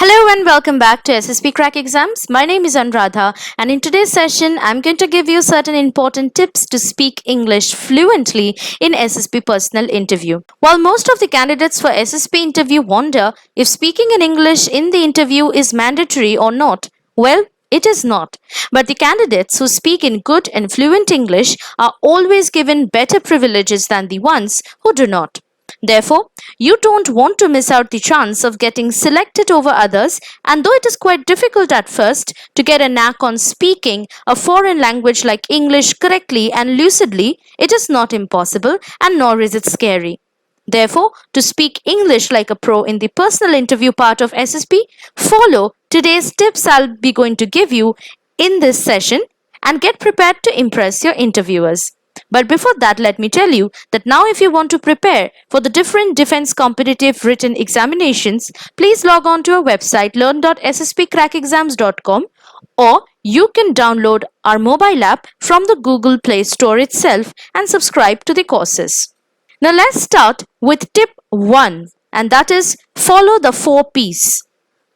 Hello and welcome back to SSB Crack Exams. My name is Anuradha, and in today's session, I'm going to give you certain important tips to speak English fluently in SSB Personal Interview. While most of the candidates for SSB Interview wonder if speaking in English in the interview is mandatory or not, well, it is not. But the candidates who speak in good and fluent English are always given better privileges than the ones who do not. Therefore, you don't want to miss out the chance of getting selected over others, and though it is quite difficult at first to get a knack on speaking a foreign language like English correctly and lucidly, it is not impossible and nor is it scary. Therefore, to speak English like a pro in the personal interview part of SSB, follow today's tips I'll be going to give you in this session and get prepared to impress your interviewers. But before that, let me tell you that now if you want to prepare for the different defense competitive written examinations, please log on to our website learn.ssbcrackexams.com, or you can download our mobile app from the Google Play Store itself and subscribe to the courses. Now let's start with tip 1, and that is follow the 4 P's.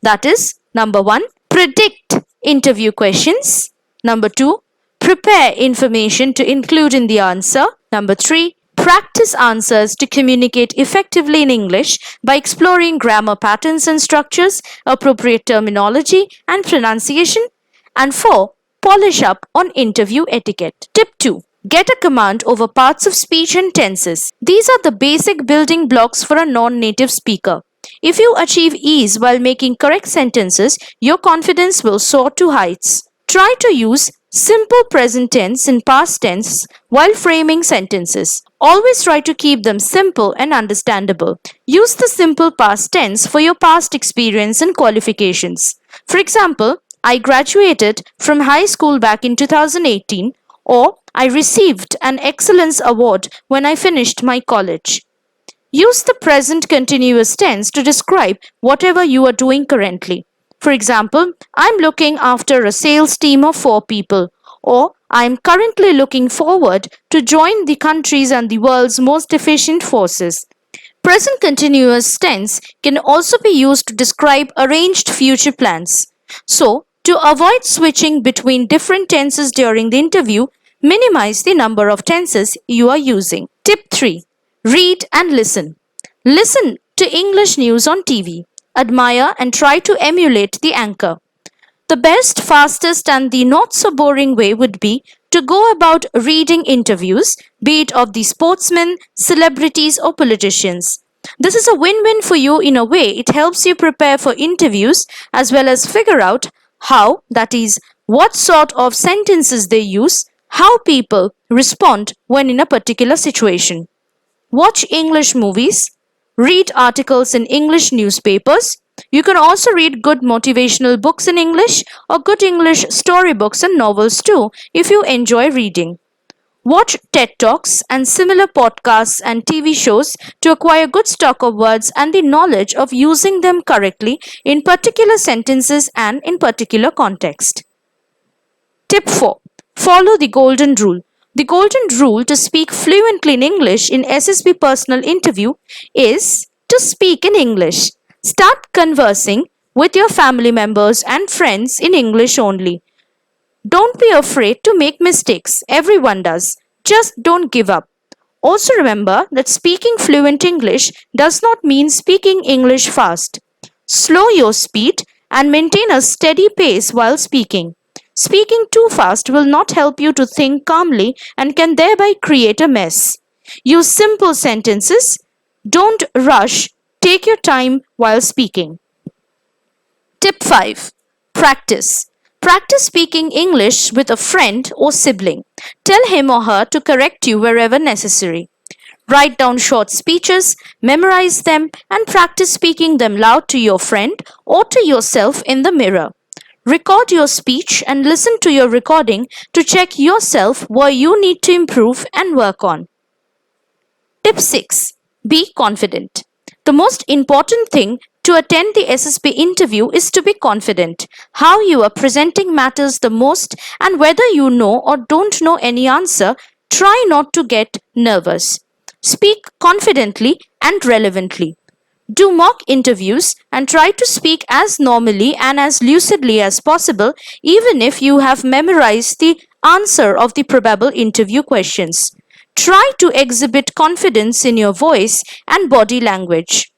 That is, number 1, predict interview questions. Number 2, prepare information to include in the answer. Number 3, practice answers to communicate effectively in English by exploring grammar patterns and structures, appropriate terminology and pronunciation. And 4, polish up on interview etiquette. Tip 2, get a command over parts of speech and tenses. These are the basic building blocks for a non-native speaker. If you achieve ease while making correct sentences, your confidence will soar to heights. Try to use simple present tense and past tense while framing sentences. Always try to keep them simple and understandable. Use the simple past tense for your past experience and qualifications. For example, I graduated from high school back in 2018, or I received an excellence award when I finished my college. Use the present continuous tense to describe whatever you are doing currently. For example, I'm looking after a sales team of 4 people, or I'm currently looking forward to join the country's and the world's most efficient forces. Present continuous tense can also be used to describe arranged future plans. So, to avoid switching between different tenses during the interview, minimize the number of tenses you are using. Tip 3. Read and listen. Listen to English news on TV. Admire and try to emulate the anchor. The best, fastest and the not so boring way would be to go about reading interviews, be it of the sportsmen, celebrities or politicians. This is a win-win for you in a way. It helps you prepare for interviews as well as figure out how, that is, what sort of sentences they use, how people respond when in a particular situation. Watch English movies. Read articles in English newspapers. You can also read good motivational books in English or good English storybooks and novels too if you enjoy reading. Watch TED Talks and similar podcasts and TV shows to acquire good stock of words and the knowledge of using them correctly in particular sentences and in particular context. Tip 4. Follow the golden rule. The golden rule to speak fluently in English in SSB Personal Interview is to speak in English. Start conversing with your family members and friends in English only. Don't be afraid to make mistakes. Everyone does. Just don't give up. Also remember that speaking fluent English does not mean speaking English fast. Slow your speed and maintain a steady pace while speaking. Speaking too fast will not help you to think calmly and can thereby create a mess. Use simple sentences. Don't rush. Take your time while speaking. Tip 5. Practice. Practice speaking English with a friend or sibling. Tell him or her to correct you wherever necessary. Write down short speeches, memorize them, and practice speaking them loud to your friend or to yourself in the mirror. Record your speech and listen to your recording to check yourself where you need to improve and work on. Tip 6. Be confident. The most important thing to attend the SSB interview is to be confident. How you are presenting matters the most, and whether you know or don't know any answer, try not to get nervous. Speak confidently and relevantly. Do mock interviews and try to speak as normally and as lucidly as possible, even if you have memorized the answer of the probable interview questions. Try to exhibit confidence in your voice and body language.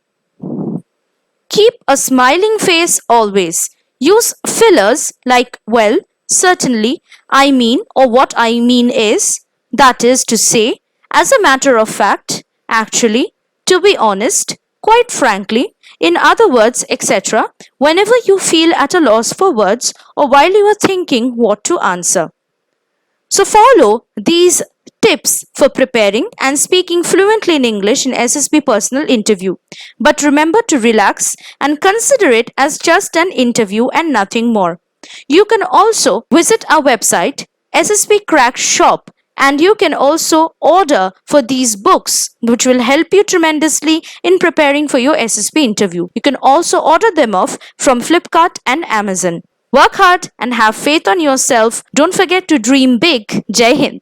Keep a smiling face always. Use fillers like well, certainly, I mean, or what I mean is, that is to say, as a matter of fact, actually, to be honest, quite frankly, in other words, etc., whenever you feel at a loss for words or while you are thinking what to answer. So follow these tips for preparing and speaking fluently in English in SSB personal interview. But remember to relax and consider it as just an interview and nothing more. You can also visit our website SSB Crack Shop, and you can also order for these books which will help you tremendously in preparing for your SSB interview. You can also order them off from Flipkart and Amazon. Work hard and have faith on yourself. Don't forget to dream big. Jai Hind.